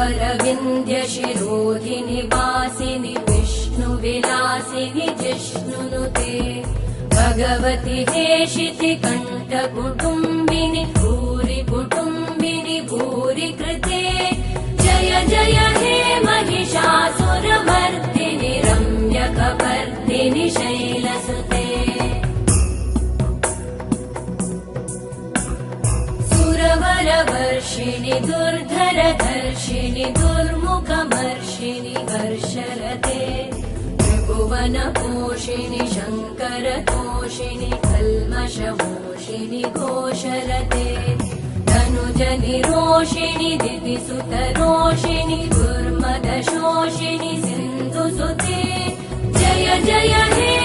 अरविन्द्यशिरोधिनि वासिनि विष्णुविलासिनि जिष्णुनुते भगवति हेशिति कण्ठकुटुम्बिनि भूरि कुटुम्बिनि भूरि कृते जय जय हे महिषासुरमर्दिनि रम्यकपर्दिनि शैलसुते सुरवरवर्षिणि दुर्धरधर्षिणि दुर्मुखमर्षिणि हर्षरते त्रिभुवनपोषिणि शङ्करतोषिणि कल्मषमोषिणि घोषरते धनुजनिरोषिणि दितिसुतरोषिणि दुर्मदशोषिणि सिन्धुसुते जय जय हे